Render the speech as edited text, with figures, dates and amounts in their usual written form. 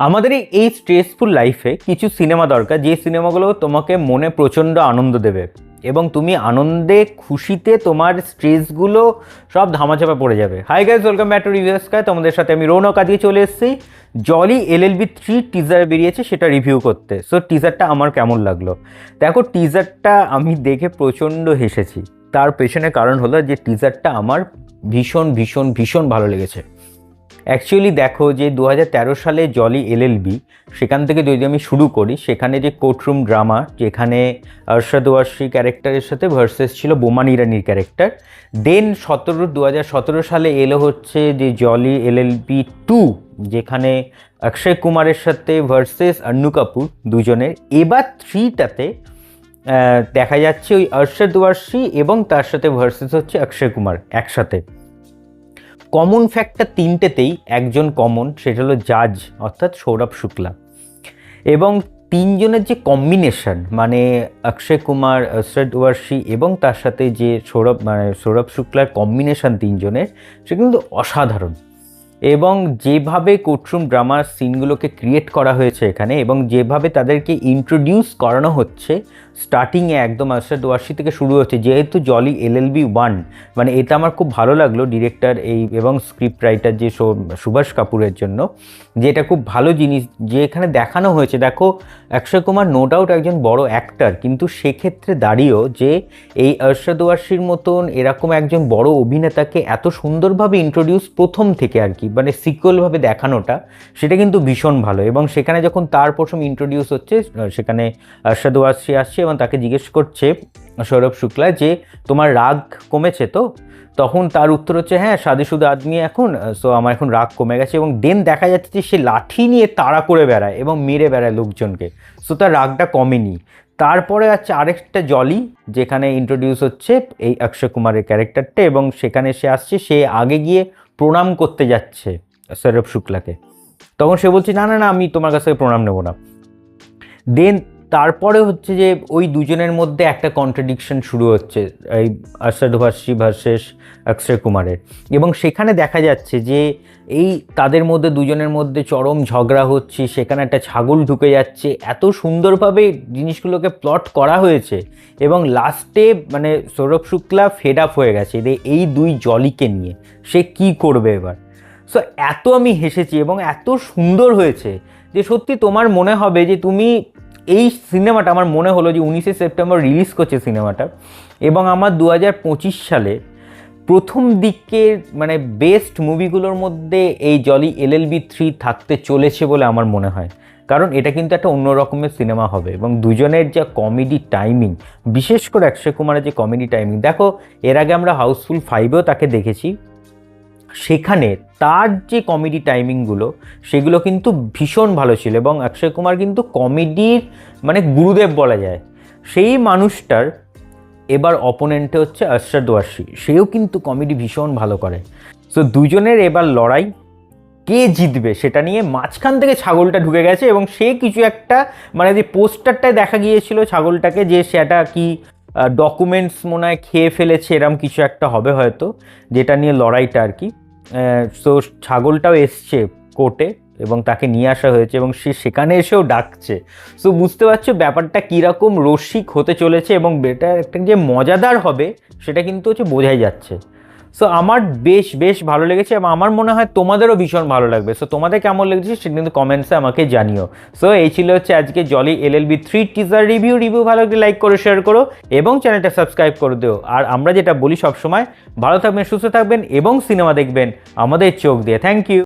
আমাদের এই স্ট্রেসফুল লাইফে কিছু সিনেমা দরকার, যে সিনেমাগুলো তোমাকে মনে প্রচণ্ড আনন্দ দেবে এবং তুমি আনন্দে খুশিতে তোমার স্ট্রেসগুলো সব ধামাচাপা পড়ে যাবে। Hi guys, welcome back to review sky. তোমাদের সাথে আমি রৌনক আজকে চলে এসেছি জলি এলএলবি 3 টিজার বেরিয়েছে সেটা রিভিউ করতে। সো টিজারটা আমার কেমন লাগলো দেখো। টিজারটা আমি দেখে প্রচণ্ড হেসেছি। তার পেছনে কারণ হলো যে টিজারটা আমার ভীষণ ভীষণ ভীষণ ভালো লেগেছে। অ্যাকচুয়ালি দেখো যে 2013 সালে জলি এলএলবি, সেখান থেকে যদি আমি শুরু করি, সেখানে যে কোর্টরুম ড্রামা, যেখানে আরশাদ ওয়ারসি ক্যারেক্টারের সাথে ভার্সেস ছিল বোমান ইরানির ক্যারেক্টার। দেন 2017 সালে এলো হচ্ছে যে জলি এলএলবি 2, যেখানে অক্ষয় কুমারের সাথে ভার্সেস অন্নু কাপুর দুজনের। এবার 3টাতে দেখা যাচ্ছে ওই আরশাদ ওয়ারসি এবং তার সাথে ভার্সেস হচ্ছে অক্ষয় কুমার একসাথে। কমন ফ্যাক্টর তিনটেতেই একজন কমন, সেটা হলো জাজ অর্থাৎ সৌরভ শুক্লা। এবং তিনজনের যে কম্বিনেশন, মানে অক্ষয় কুমার, আরশাদ ওয়ারসি এবং তার সাথে যে সৌরভ শুক্লার কম্বিনেশন তিনজনের, সে কিন্তু অসাধারণ। এবং যেভাবে কোর্টরুম ড্রামার সিনগুলোকে ক্রিয়েট করা হয়েছে এখানে, এবং যেভাবে তাদেরকে ইন্ট্রোডিউস করানো হচ্ছে, স্টার্টিংয়ে একদম আরশাদ ওয়ারসি থেকে শুরু হচ্ছে, যেহেতু জলি এলএলবি 1, মানে এটা আমার খুব ভালো লাগলো ডিরেক্টর এবং স্ক্রিপ্ট রাইটার যে সুভাষ কাপুরের জন্য, যে এটা খুব ভালো জিনিস যে এখানে দেখানো হয়েছে। দেখো, অক্ষয় কুমার নো ডাউট একজন বড় অ্যাক্টার, কিন্তু সেক্ষেত্রে দাঁড়িয়েও যে এই আরশাদ ওয়ারসির মতন এরকম একজন বড় অভিনেতাকে এত সুন্দরভাবে ইন্ট্রোডিউস প্রথম থেকে আর কি, মানে সিকুয়েলভাবে দেখানোটা, সেটা কিন্তু ভীষণ ভালো। এবং সেখানে যখন তার প্রথম ইন্ট্রোডিউস হচ্ছে, সেখানে আরশাদ ওয়ারসি আসছে এবং তাকে জিজ্ঞেস করছে সৌরভ শুক্লা যে তোমার রাগ কমেছে তো? তখন তার উত্তর হচ্ছে হ্যাঁ, শাদিশুদা আদমি এখন, সো আমার এখন রাগ কমে গেছে। এবং দেন দেখা যাচ্ছে যে সে লাঠি নিয়ে তাড়া করে বেড়ায় এবং মেরে বেড়ায় লোকজনকে, সো তার রাগটা কমেনি। তারপরে আছে আরেকটা জলি, যেখানে ইন্ট্রোডিউস হচ্ছে এই অক্ষয় কুমারের ক্যারেক্টারটা, এবং সেখানে সে আসছে, সে আগে গিয়ে প্রণাম করতে যাচ্ছে সৌরভ শুক্লাকে। তখন সে বলছে না না না, আমি তোমার কাছ থেকে প্রণাম নেব না। দেন তারপরে হচ্ছে যে ওই দুজনের মধ্যে একটা কন্ট্রাডিকশন শুরু হচ্ছে, এই আরশাদ ওয়ারসি ভার্সেস অক্ষয় কুমারের। এবং সেখানে দেখা যাচ্ছে যে এই তাদের মধ্যে দুজনের মধ্যে চরম ঝগড়া হচ্ছে, সেখানে একটা ছাগল ঢুকে যাচ্ছে। এত সুন্দরভাবে জিনিসগুলোকে প্লট করা হয়েছে। এবং লাস্টে মানে সৌরভ শুক্লা ফেড আপ হয়ে গেছে যে এই দুই জলিকে নিয়ে সে কি করবে এবার। সো এত আমি হেসেছি এবং এত সুন্দর হয়েছে যে সত্যি তোমার মনে হবে যে তুমি এই সিনেমাটা, আমার মনে হলো যে 19শে সেপ্টেম্বর রিলিজ করছে সিনেমাটা, এবং আমার 2025 সালে প্রথম দিকের মানে বেস্ট মুভিগুলোর মধ্যে এই জলি এলএলবি 3 থাকতে চলেছে বলে আমার মনে হয়। কারণ এটা কিন্তু একটা অন্য রকমের সিনেমা হবে। এবং দুজনের যা কমেডি টাইমিং, বিশেষ করে অক্ষয় কুমারের যে কমেডি টাইমিং, দেখো এর আগে আমরা হাউসফুল 5-এও তাকে দেখেছি, সেখানে তার যে কমেডি টাইমিংগুলো সেগুলো কিন্তু ভীষণ ভালো ছিল। এবং অক্ষয় কুমার কিন্তু কমেডির মানে গুরুদেব বলা যায়। সেই মানুষটার এবার অপোনেন্টে হচ্ছে আরশাদ ওয়ারসি, সেও কিন্তু কমেডি ভীষণ ভালো করে। সো দুজনের এবার লড়াই, কে জিতবে সেটা নিয়ে। মাঝখান থেকে ছাগলটা ঢুকে গেছে এবং সে কিছু একটা, মানে যে পোস্টারটায় দেখা গিয়েছিল ছাগলটাকে, যে সেটা কি ডকুমেন্টস মনে হয় খেয়ে ফেলেছে, এরম কিছু একটা হবে হয়তো, যেটা নিয়ে লড়াইটা আর কি। সো ছাগলটাও এসছে কোর্টে এবং তাকে নিয়ে আসা হয়েছে এবং সে সেখানে এসেও ডাকছে। সো বুঝতে পারছো ব্যাপারটা কীরকম রসিক হতে চলেছে এবং এটা একটা যে মজাদার হবে সেটা কিন্তু হচ্ছে বোঝাই যাচ্ছে। সো আমার বেশ ভালো লেগেছে এবং আমার মনে হয় তোমাদেরও ভীষণ ভালো লাগবে। সো তোমাদের কেমন লেগেছে সেটা কিন্তু কমেন্টসে আমাকে জানিও। সো এই ছিল হচ্ছে আজকে জলি এলএলবি 3 টিজার রিভিউ ভালো লাগলে লাইক করো, শেয়ার করো এবং চ্যানেলটা সাবস্ক্রাইব করে দিও। আর আমরা যেটা বলি সবসময়, ভালো থাকবেন, সুস্থ থাকবেন এবং সিনেমা দেখবেন আমাদের চোখ দিয়ে। Thank you.